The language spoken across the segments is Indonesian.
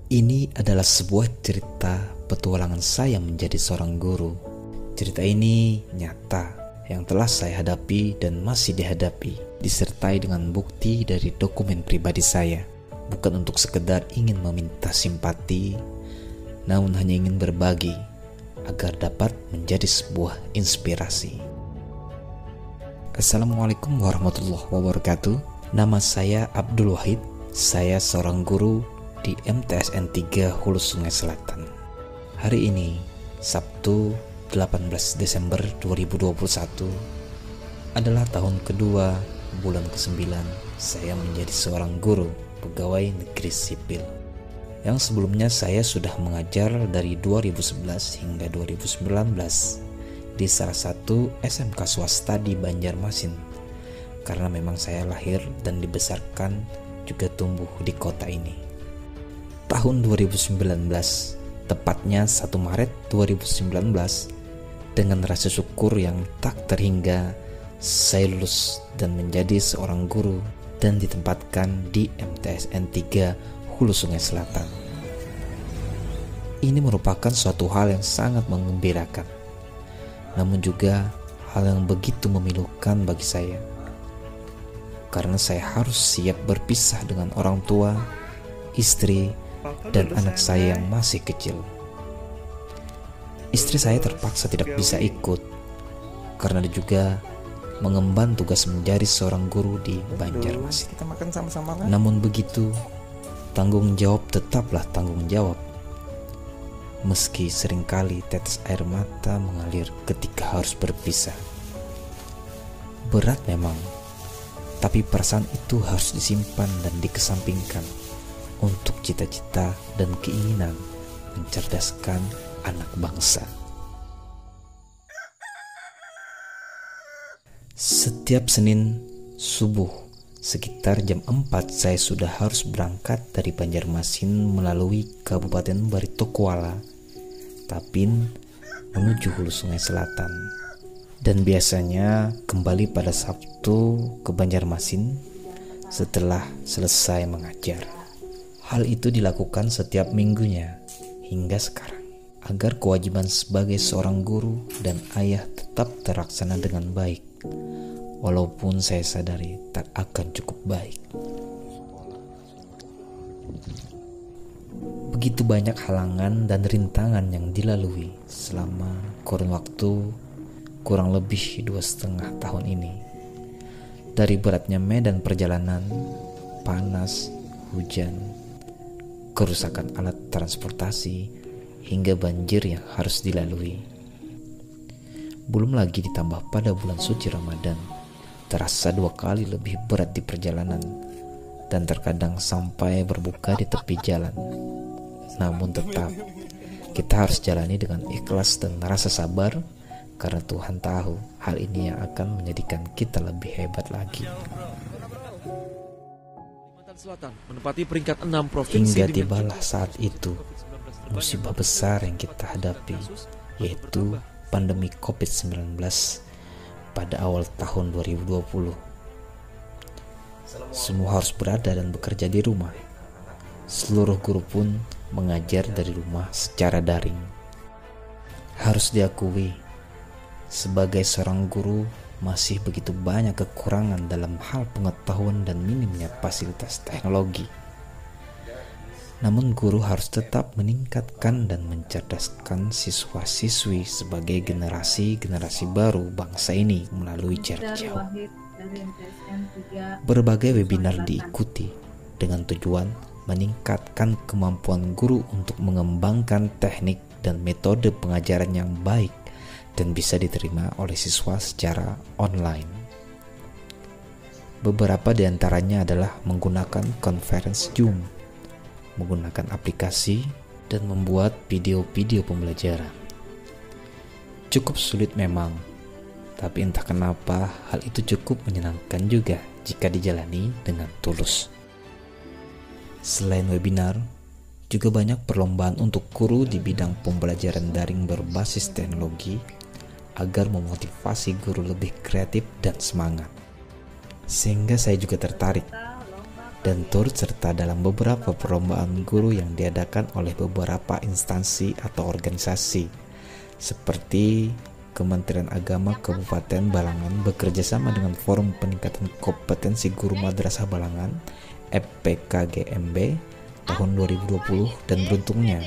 Ini adalah sebuah cerita petualangan saya menjadi seorang guru. Cerita ini nyata yang telah saya hadapi dan masih dihadapi, disertai dengan bukti dari dokumen pribadi saya. Bukan untuk sekedar ingin meminta simpati, namun hanya ingin berbagi agar dapat menjadi sebuah inspirasi. Assalamualaikum warahmatullahi wabarakatuh. Nama saya Abdul Wahid. Saya seorang guru di MTSN 3 Hulu Sungai Selatan. Hari ini, Sabtu 18 Desember 2021, adalah tahun kedua, bulan ke-9 saya menjadi seorang guru pegawai negeri sipil. Yang sebelumnya saya sudah mengajar dari 2011 hingga 2019 di salah satu SMK swasta di Banjarmasin, karena memang saya lahir dan dibesarkan juga tumbuh di kota ini. Tahun 2019, tepatnya 1 Maret 2019, dengan rasa syukur yang tak terhingga, saya lulus dan menjadi seorang guru dan ditempatkan di MTSN 3 Hulu Sungai Selatan. Ini merupakan suatu hal yang sangat menggembirakan, namun juga hal yang begitu memilukan bagi saya, karena saya harus siap berpisah dengan orang tua, istri, dan anak saya yang masih kecil. Istri saya terpaksa tidak bisa ikut karena dia juga mengemban tugas menjadi seorang guru di Banjarmasin. Namun begitu, tanggung jawab tetaplah tanggung jawab. Meski seringkali tetes air mata mengalir ketika harus berpisah. Berat memang, tapi perasaan itu harus disimpan dan dikesampingkan untuk cita-cita dan keinginan mencerdaskan anak bangsa. Setiap Senin subuh sekitar jam 4 saya sudah harus berangkat dari Banjarmasin melalui Kabupaten Baritokuala, Tapin, menuju Hulu Sungai Selatan. Dan biasanya kembali pada Sabtu ke Banjarmasin setelah selesai mengajar. Hal itu dilakukan setiap minggunya hingga sekarang, agar kewajiban sebagai seorang guru dan ayah tetap terlaksana dengan baik, walaupun saya sadari tak akan cukup baik. Begitu banyak halangan dan rintangan yang dilalui selama kurun waktu kurang lebih 2,5 tahun ini. Dari beratnya medan perjalanan, panas, hujan, kerusakan alat transportasi, hingga banjir yang harus dilalui. Belum lagi ditambah pada bulan suci Ramadan, terasa 2 kali lebih berat di perjalanan, dan terkadang sampai berbuka di tepi jalan. Namun tetap, kita harus jalani dengan ikhlas dan rasa sabar, karena Tuhan tahu hal ini yang akan menjadikan kita lebih hebat lagi. Selatan menempati peringkat 6 provinsi. Hingga tibalah saat itu, musibah besar yang kita hadapi, yaitu pandemi COVID-19 pada awal tahun 2020. Semua harus berada dan bekerja di rumah. Seluruh guru pun mengajar dari rumah secara daring. Harus diakui, sebagai seorang guru masih begitu banyak kekurangan dalam hal pengetahuan dan minimnya fasilitas teknologi. Namun guru harus tetap meningkatkan dan mencerdaskan siswa-siswi sebagai generasi baru bangsa ini melalui jarak jauh. Berbagai webinar diikuti dengan tujuan meningkatkan kemampuan guru untuk mengembangkan teknik dan metode pengajaran yang baik dan bisa diterima oleh siswa secara online. Beberapa di antaranya adalah menggunakan conference Zoom, menggunakan aplikasi, dan membuat video-video pembelajaran. Cukup sulit memang, tapi entah kenapa hal itu cukup menyenangkan juga jika dijalani dengan tulus. Selain webinar, juga banyak perlombaan untuk guru di bidang pembelajaran daring berbasis teknologi, agar memotivasi guru lebih kreatif dan semangat. Sehingga saya juga tertarik dan turut serta dalam beberapa perlombaan guru yang diadakan oleh beberapa instansi atau organisasi seperti Kementerian Agama Kabupaten Balangan bekerja sama dengan Forum Peningkatan Kompetensi Guru Madrasah Balangan FPKGMB tahun 2020 dan beruntungnya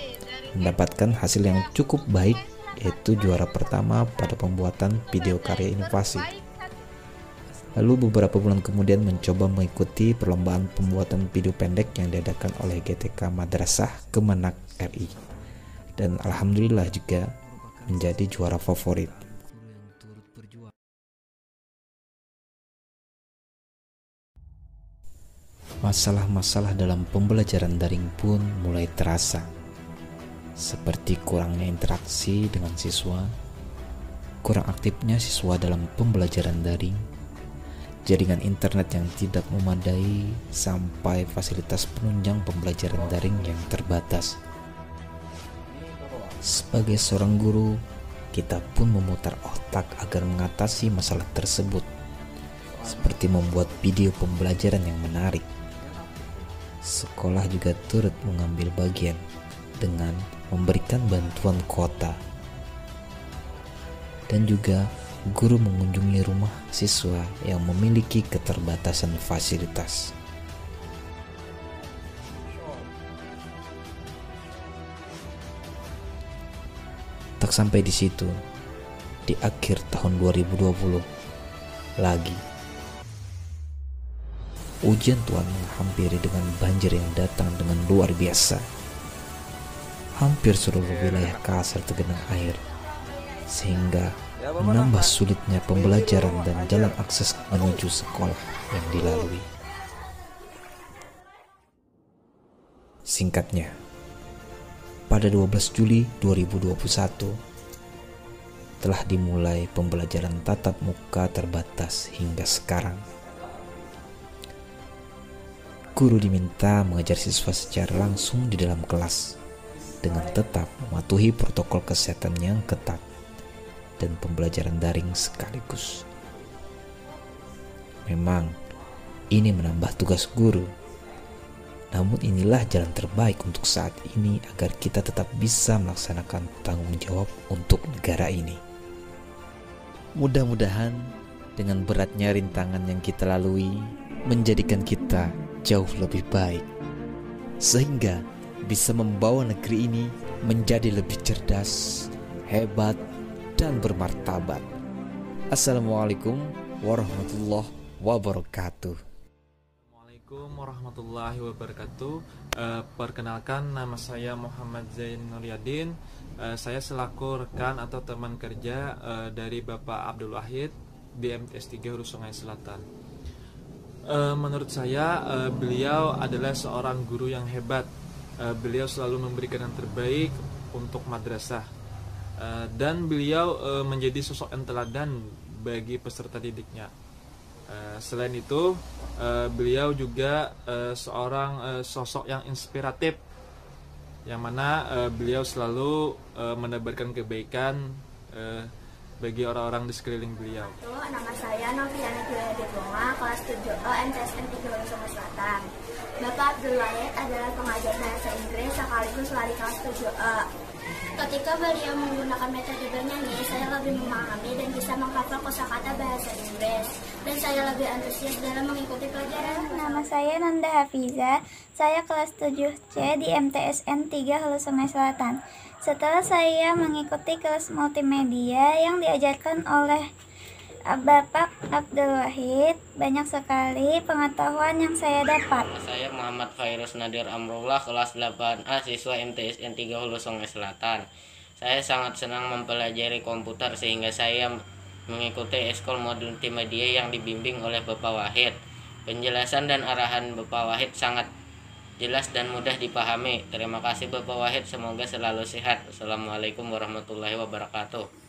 mendapatkan hasil yang cukup baik, yaitu juara pertama pada pembuatan video karya inovasi. Lalu beberapa bulan kemudian mencoba mengikuti perlombaan pembuatan video pendek yang diadakan oleh GTK Madrasah Kemenak RI. Dan alhamdulillah juga menjadi juara favorit. Masalah-masalah dalam pembelajaran daring pun mulai terasa, seperti kurangnya interaksi dengan siswa, kurang aktifnya siswa dalam pembelajaran daring, jaringan internet yang tidak memadai, sampai fasilitas penunjang pembelajaran daring yang terbatas. Sebagai seorang guru, kita pun memutar otak agar mengatasi masalah tersebut, seperti membuat video pembelajaran yang menarik. Sekolah juga turut mengambil bagian dengan memberikan bantuan kuota, dan juga guru mengunjungi rumah siswa yang memiliki keterbatasan fasilitas. Tak sampai di situ, di akhir tahun 2020 lagi ujian Tuhan menghampiri dengan banjir yang datang dengan luar biasa. Hampir seluruh wilayah Kalsel tergenang air, sehingga menambah sulitnya pembelajaran dan jalan akses menuju sekolah yang dilalui. Singkatnya, pada 12 Juli 2021 telah dimulai pembelajaran tatap muka terbatas hingga sekarang. Guru diminta mengajar siswa secara langsung di dalam kelas dengan tetap mematuhi protokol kesehatan yang ketat dan pembelajaran daring sekaligus. Memang ini menambah tugas guru, namun inilah jalan terbaik untuk saat ini agar kita tetap bisa melaksanakan tanggung jawab untuk negara ini. Mudah-mudahan dengan beratnya rintangan yang kita lalui menjadikan kita jauh lebih baik, sehingga bisa membawa negeri ini menjadi lebih cerdas, hebat, dan bermartabat. Assalamualaikum warahmatullahi wabarakatuh. Assalamualaikum warahmatullahi wabarakatuh. Perkenalkan, nama saya Muhammad Zain Nuryadin. Saya selaku rekan atau teman kerja dari Bapak Abdul Wahid di MTS 3 Hulu Sungai Selatan. Menurut saya beliau adalah seorang guru yang hebat. Beliau selalu memberikan yang terbaik untuk madrasah, dan beliau menjadi sosok yang teladan bagi peserta didiknya. Selain itu, beliau juga seorang sosok yang inspiratif, yang mana beliau selalu menebarkan kebaikan bagi orang-orang di sekeliling beliau. Nama saya Noviana Diploma, kelas 7A MTSN 3 Hulu Sungai Selatan. Bapak Abdul Wahid adalah pengajar bahasa Inggris sekaligus wali kelas 7A. Ketika beliau menggunakan metode bernyanyi, saya lebih memahami dan bisa menghafal kosakata bahasa Inggris, dan saya lebih antusias dalam mengikuti pelajaran. Nama saya Nanda Hafiza, saya kelas 7C di MTSN 3 Hulu Sungai Selatan. Setelah saya mengikuti kelas multimedia yang diajarkan oleh Bapak Abdul Wahid, banyak sekali pengetahuan yang saya dapat. Saya Muhammad Fairuz Nadir Amrullah, kelas 8A, siswa MTSN 3 Hulu Sungai Selatan. Saya sangat senang mempelajari komputer sehingga saya mengikuti ekskul multimedia yang dibimbing oleh Bapak Wahid. Penjelasan dan arahan Bapak Wahid sangat jelas dan mudah dipahami. Terima kasih Bapak Wahid, semoga selalu sehat. Assalamualaikum warahmatullahi wabarakatuh.